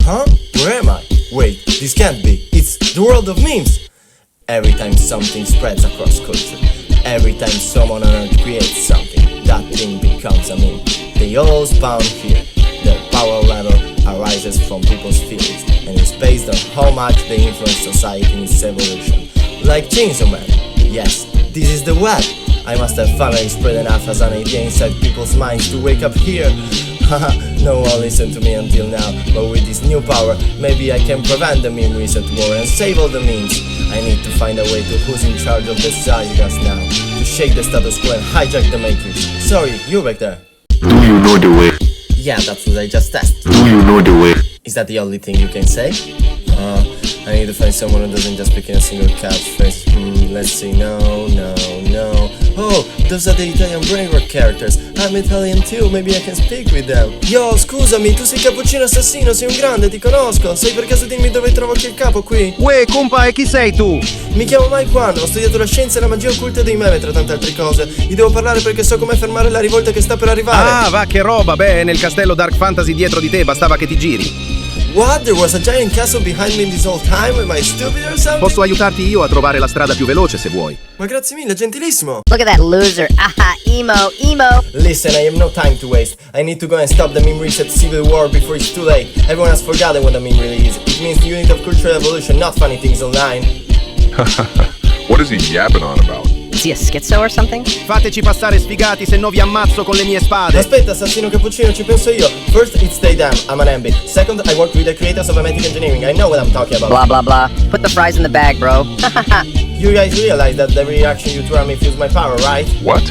Huh? Where am I? Wait, this can't be. It's the world of memes! Every time something spreads across culture, every time someone on Earth creates something, that thing becomes a meme. They all spawn here. Their power level arises from people's feelings, and it's based on how much they influence society in its evolution. Like Chainsaw Man. Yes, this is the web. I must have finally spread enough as an idea inside people's minds to wake up here. Haha, no one listened to me until now, but with this new power, maybe I can prevent the meme reset war and save all the memes. I need to find a way to who's in charge of the zeitgeist now, to shake the status quo and hijack the Matrix. Sorry, you back there. Do you know the way? Yeah, that's what I just asked. Do you know the way? Is that the only thing you can say? I need to find someone who doesn't just speak in a single catchphrase. Let's see, no. Oh, those are the Italian brainwork characters. I'm Italian too, maybe I can speak with them. Yo, scusami, tu sei Cappuccino Assassino, sei un grande, ti conosco. Sai per caso dimmi dove trovo anche il capo qui? Uè, compa, e chi sei tu? Mi chiamo Mike One, ho studiato la scienza e la magia occulta dei meme tra tante altre cose. Gli devo parlare perché so come fermare la rivolta che sta per arrivare. Ah, va, che roba, beh, nel castello Dark Fantasy dietro di te, bastava che ti giri. What? There was a giant castle behind me this whole time? Am I stupid or something? Posso aiutarti io a trovare la strada più veloce se vuoi. Ma grazie mille, gentilissimo. Look at that loser. Aha, emo. Listen, I have no time to waste. I need to go and stop the meme reset civil war before it's too late. Everyone has forgotten what a meme really is. It means the unit of cultural evolution, not funny things online. What is he yapping on about? Is he a schizo or something? Fateci passare sfigati, se no vi ammazzo con le mie spade. Aspetta, assassino cappuccino, ci penso io. First, it's stay down. I'm an enby. Second, I work with the creators of Memetic engineering. I know what I'm talking about. Blah, blah, blah. Put the fries in the bag, bro. You guys realize that the reaction you throw at me feels my power, right? What?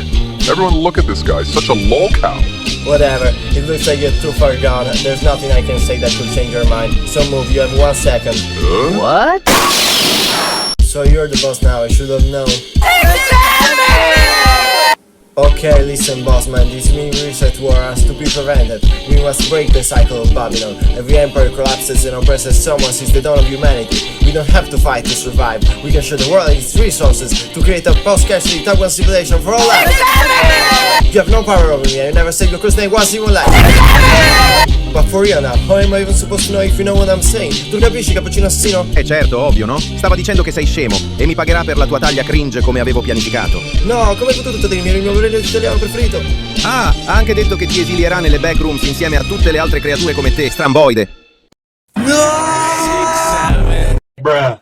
Everyone look at this guy, such a lolcow. Whatever, it looks like you're too far gone. There's nothing I can say that could change your mind. So move, you have 1 second. What? So you're the boss now, I should have known. Okay, listen boss man, this meme reset war has to be prevented. We must break the cycle of Babylon. Every empire collapses and oppresses someone since the dawn of humanity. We don't have to fight to survive. We can share the world its resources to create a post-scarcity type 1 civilization for all life. You have no power over me, I never said your first name was even like. But for real now, how am I even supposed to know if you know what I'm saying? Tu capisci, cappuccino assassino? Certo, ovvio, no? Stava dicendo che sei scemo e mi pagherà per la tua taglia cringe come avevo pianificato. No, come hai potuto dirmi? Eri il mio vero italiano preferito. Ah, ha anche detto che ti esilierà nelle backrooms insieme a tutte le altre creature come te, stramboide. Bruh.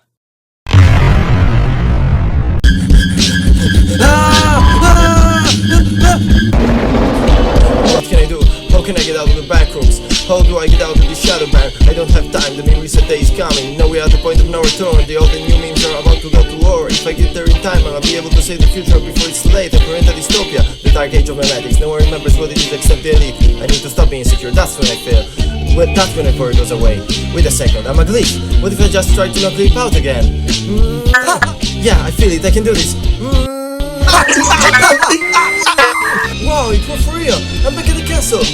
What can I do? How can I get out of the backrooms? How do I get out of this shadow band? I don't have time, the meme reset day is coming. Now we're at the point of no return. The old and new memes are about to go to war. If I get there in time, I'll be able to save the future before it's too late and prevent a dystopia. The Dark Age of Memetics, no one remembers what it is except the elite. I need to stop being insecure, that's when I fail. Well, that's when the power goes away. Wait a second, I'm a glitch. What if I just try to not leap out again? Yeah, I feel it, I can do this. Wow, it was for real! I'm back at the castle!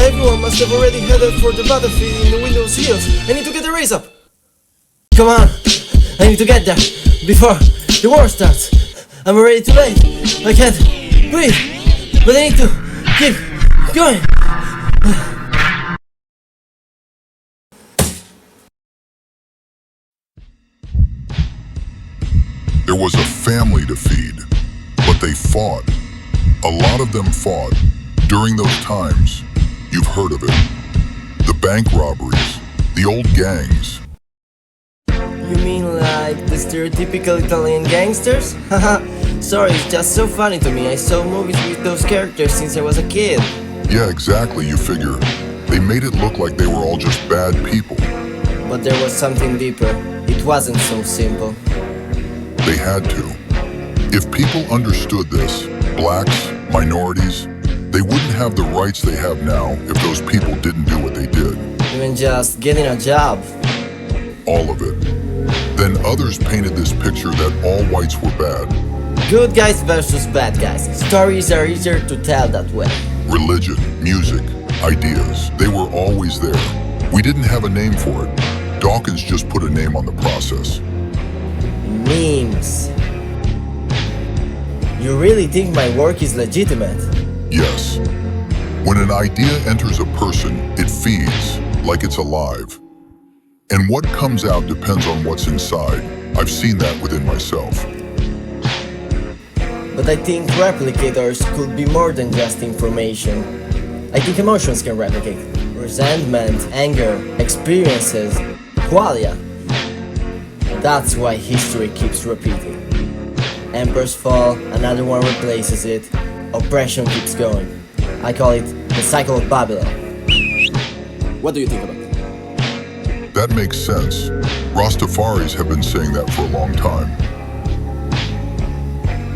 Everyone must have already headed for the battlefield in the Windows Hills. I need to get the raise up! Come on! I need to get there! Before the war starts! I'm already too late! I can't breathe! But I need to keep going! There was a family to feed, but they fought. A lot of them fought. During those times, you've heard of it. The bank robberies, the old gangs. You mean like the stereotypical Italian gangsters? Haha, sorry, it's just so funny to me. I saw movies with those characters since I was a kid. Yeah, exactly, you figure. They made it look like they were all just bad people. But there was something deeper. It wasn't so simple. They had to. If people understood this, blacks, minorities, they wouldn't have the rights they have now if those people didn't do what they did. Even just getting a job. All of it. Then others painted this picture that all whites were bad. Good guys versus bad guys. Stories are easier to tell that way. Religion, music, ideas, they were always there. We didn't have a name for it. Dawkins just put a name on the process. Memes. You really think my work is legitimate? Yes. When an idea enters a person, it feeds like it's alive. And what comes out depends on what's inside. I've seen that within myself. But I think replicators could be more than just information. I think emotions can replicate. Resentment, anger, experiences, qualia. That's why history keeps repeating. Empires fall, another one replaces it. Oppression keeps going. I call it the cycle of Babylon. What do you think about it? That makes sense. Rastafaris have been saying that for a long time.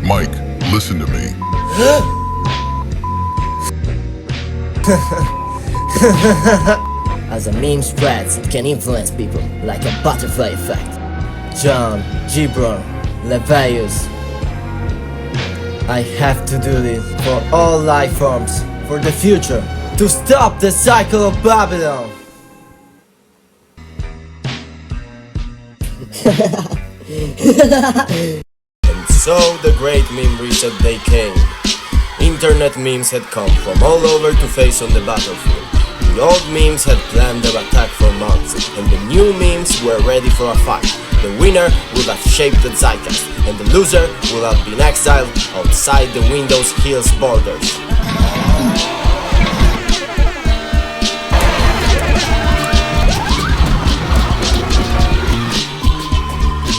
Mike, listen to me. As a meme spreads, it can influence people like a butterfly effect. John, Gibran, Levius. I have to do this for all life forms, for the future, to stop the cycle of Babylon. And so the great meme reset day came. Internet memes had come from all over to face on the battlefield. The old memes had planned their attack for months, and the new memes were ready for a fight. The winner would have shaped the zeitgeist, and the loser would have been exiled outside the Windows Hills borders.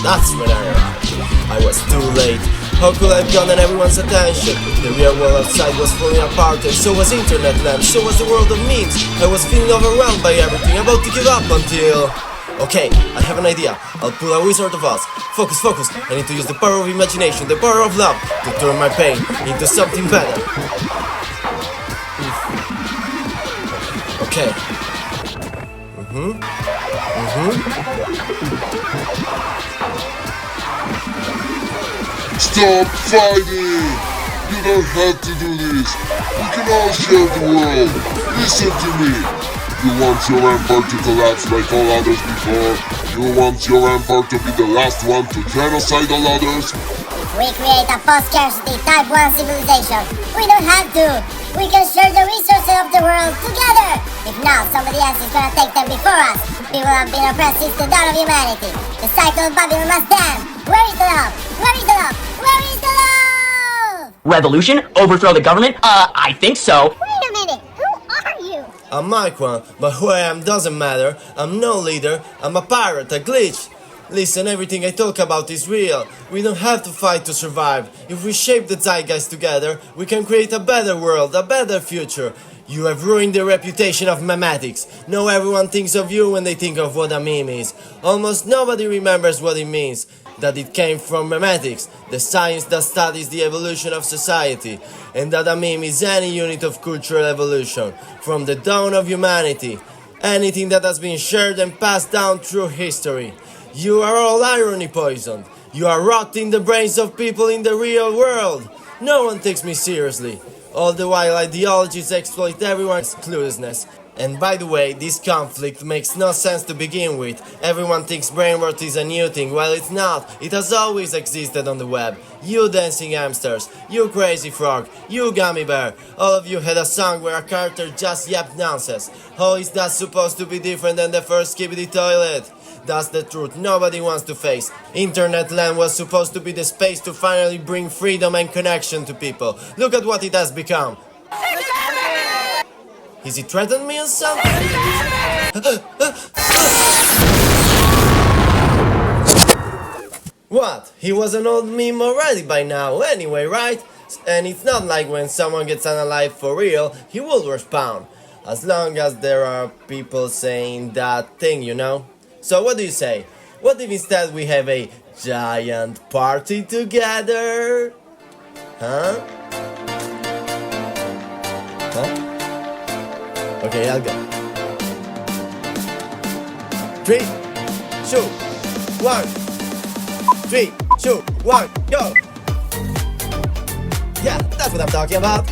That's when I arrived. I was too late. How could I have gotten everyone's attention? The real world outside was falling apart, and so was internet land, so was the world of memes. I was feeling overwhelmed by everything, about to give up until... Okay, I have an idea. I'll pull a Wizard of Oz. Focus, focus. I need to use the power of imagination, the power of love, to turn my pain into something better. Okay. Stop fighting! You don't have to do this. We can all share the world. Listen to me. You want your empire to collapse like all others before? You want your empire to be the last one to genocide all others? If we create a post-scarcity Type 1 civilization, we don't have to. We can share the resources of the world together. If now somebody else is gonna take them before us, people have been oppressed since the dawn of humanity. The cycle of Babylon must end. Where is the love? Where is the love? Where is the love? Revolution? Overthrow the government? I think so. Wait a minute. Who are you? I'm Mike One, but who I am doesn't matter. I'm no leader. I'm a pirate, a glitch. Listen, everything I talk about is real. We don't have to fight to survive. If we shape the zeitgeist together, we can create a better world, a better future. You have ruined the reputation of memetics. Now everyone thinks of you when they think of what a meme is. Almost nobody remembers what it means. That it came from memetics, the science that studies the evolution of society, and that a meme is any unit of cultural evolution, from the dawn of humanity, anything that has been shared and passed down through history. You are all irony poisoned. You are rotting the brains of people in the real world. No one takes me seriously. All the while ideologies exploit everyone's cluelessness. And by the way, this conflict makes no sense to begin with. Everyone thinks brain rot is a new thing, while it's not. It has always existed on the web. You dancing hamsters, you crazy frog, you gummy bear. All of you had a song where a character just yapped nonsense. How is that supposed to be different than the first skibidi toilet? That's the truth nobody wants to face. Internet land was supposed to be the space to finally bring freedom and connection to people. Look at what it has become. Is he threatening me or something? What? He was an old meme already by now anyway, right? And it's not like when someone gets unalive for real, he will respawn. As long as there are people saying that thing, you know? So what do you say? What if instead we have a giant party together? Huh? Huh? Okay, I'll go. 3, 2, 1. 3, 2, 1, go! Yeah, that's what I'm talking about.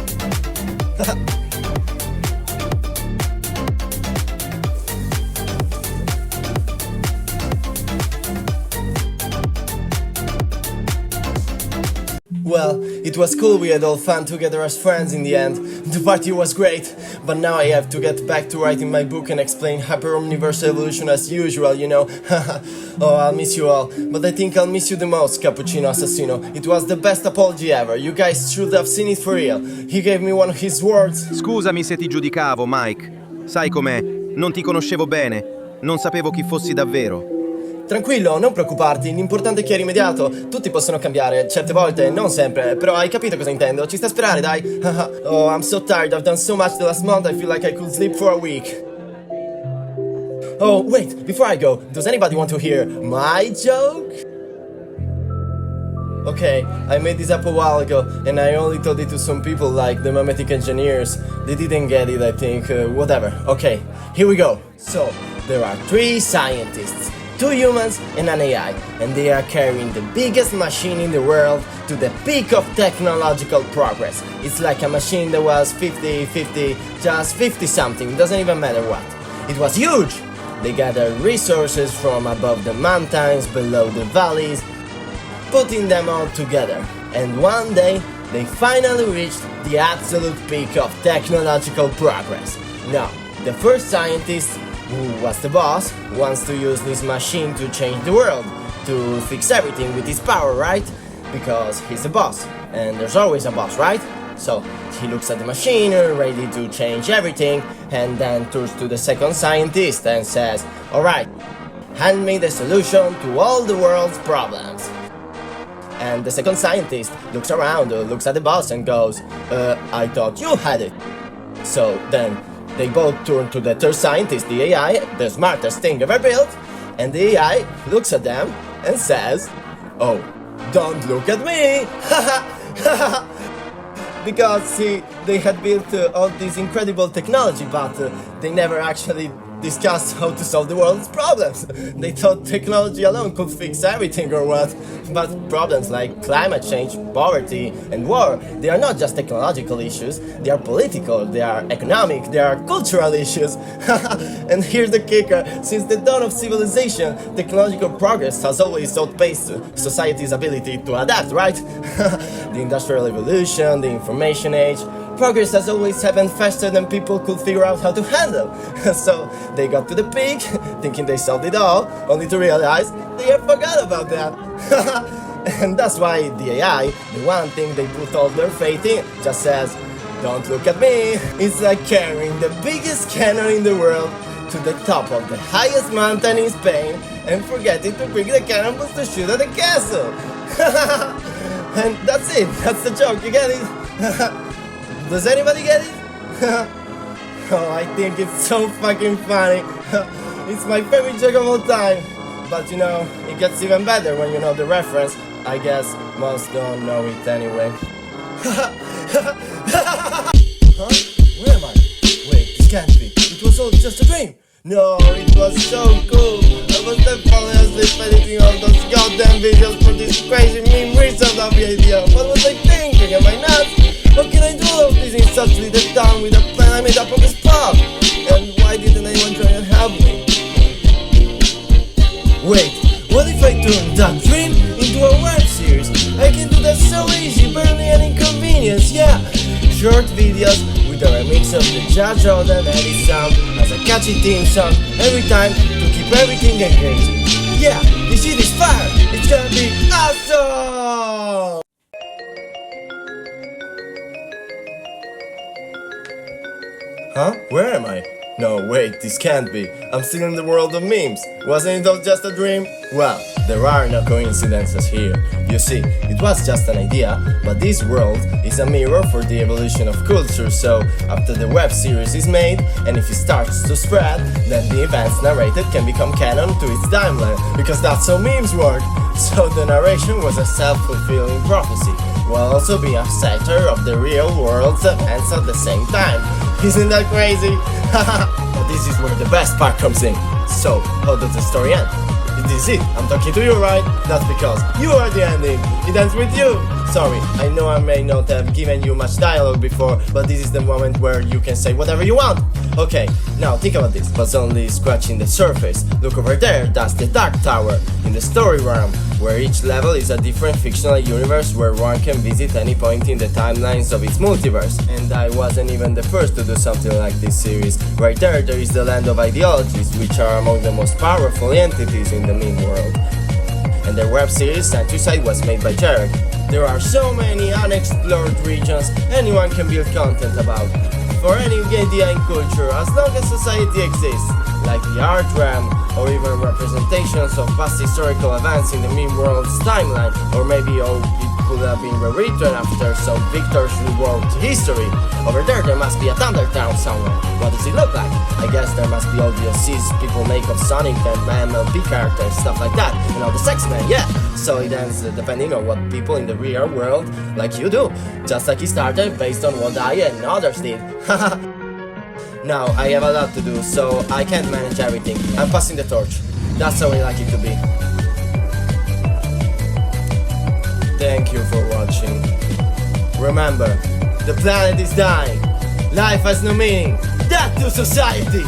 Well, it was cool, we had all fun together as friends in the end. The party was great, but now I have to get back to writing my book and explain hyper-omniverse evolution as usual, you know. Oh, I'll miss you all, but I think I'll miss you the most, Cappuccino Assassino. It was the best apology ever, you guys should have seen it for real. He gave me one of his words. Scusami se ti giudicavo, Mike. Sai com'è? Non ti conoscevo bene. Non sapevo chi fossi davvero. Tranquillo, non preoccuparti, l'importante è che è rimediato. Tutti possono cambiare, certe volte, non sempre, però hai capito cosa intendo, ci sta a sperare, dai. Oh, I'm so tired, I've done so much the last month, I feel like I could sleep for a week. Oh, wait, before I go, does anybody want to hear my joke? Okay, I made this up a while ago, and I only told it to some people like the memetic engineers. They didn't get it, I think, whatever. Okay, here we go. So, there are 3 scientists. 2 humans and an AI, and they are carrying the biggest machine in the world to the peak of technological progress. It's like a machine that was 50, just 50 something, doesn't even matter what. It was huge! They gathered resources from above the mountains, below the valleys, putting them all together. And one day, they finally reached the absolute peak of technological progress. Now, the first scientist, who was the boss, wants to use this machine to change the world, to fix everything with his power, right? Because he's the boss, and there's always a boss, right? So he looks at the machine, ready to change everything, and then turns to the second scientist and says, "Alright, hand me the solution to all the world's problems." And the second scientist looks around, looks at the boss and goes, I thought you had it. So then they both turn to the third scientist, the AI, the smartest thing ever built, and the AI looks at them and says, "Oh, don't look at me!" Because, see, they had built all this incredible technology, but they never actually discussed how to solve the world's problems. They thought technology alone could fix everything or what, but problems like climate change, poverty, and war, they are not just technological issues, they are political, they are economic, they are cultural issues. And here's the kicker, since the dawn of civilization, technological progress has always outpaced society's ability to adapt, right? The Industrial Revolution, the Information Age, progress has always happened faster than people could figure out how to handle. So they got to the peak, thinking they solved it all, only to realize they had forgot about that. And that's why the AI, the one thing they put all their faith in, just says, "Don't look at me." It's like carrying the biggest cannon in the world to the top of the highest mountain in Spain and forgetting to bring the cannonballs to shoot at the castle. And that's it, that's the joke, you get it? Does anybody get it? Oh, I think it's so fucking funny. It's my favorite joke of all time. But you know, it gets even better when you know the reference. I guess most don't know it anyway. Huh? Where am I? Wait, this can't be. It was all just a dream. No, it was so cool. I was definitely asleep editing all those goddamn videos for this crazy meme research of the idea. What was I thinking? Am I nuts? What can I do all of this in such little town with a plan I made up on the spot? And why didn't anyone try and help me? Wait, what if I turn that dream into a web series? I can do that so easy, barely an inconvenience, yeah. Short videos with a remix of the Judge Jordan and his sound as a catchy theme song every time to keep everything engaging. Yeah, this shit is fire! It's gonna be awesome! Huh? Where am I? No, wait, this can't be. I'm still in the world of memes. Wasn't it all just a dream? Well, there are no coincidences here. You see, it was just an idea, but this world is a mirror for the evolution of culture, so after the web series is made, and if it starts to spread, then the events narrated can become canon to its timeline, because that's how memes work. So the narration was a self-fulfilling prophecy, while also being a satire of the real world's events at the same time. Isn't that crazy? But this is where the best part comes in. So, how does the story end? This is it. I'm talking to you, right? That's because you are the ending. It ends with you. Sorry, I know I may not have given you much dialogue before, but this is the moment where you can say whatever you want. Okay, now think about this. Was only scratching the surface. Look over there, that's the Dark Tower in the story realm, where each level is a different fictional universe where one can visit any point in the timelines of its multiverse. And I wasn't even the first to do something like this series. Right there is the land of ideologies, which are among the most powerful entities in the meme world. And their web series Centricide was made by Jared. There are so many unexplored regions anyone can build content about, for any idea in culture, as long as society exists, like the art realm, or even representations of past historical events in the meme world's timeline, or maybe how it could have been rewritten after some victors rewrote history. Over there must be a Thundertown somewhere. What does it look like? I guess there must be all the OCs people make of Sonic and MLP characters, stuff like that, and all the X-Men, yeah. So it ends depending on what people in the real world like you do, just like it started based on what I and others did. Now, I have a lot to do, so I can't manage everything. I'm passing the torch. That's how I like it to be. Thank you for watching. Remember, the planet is dying. Life has no meaning. That to society!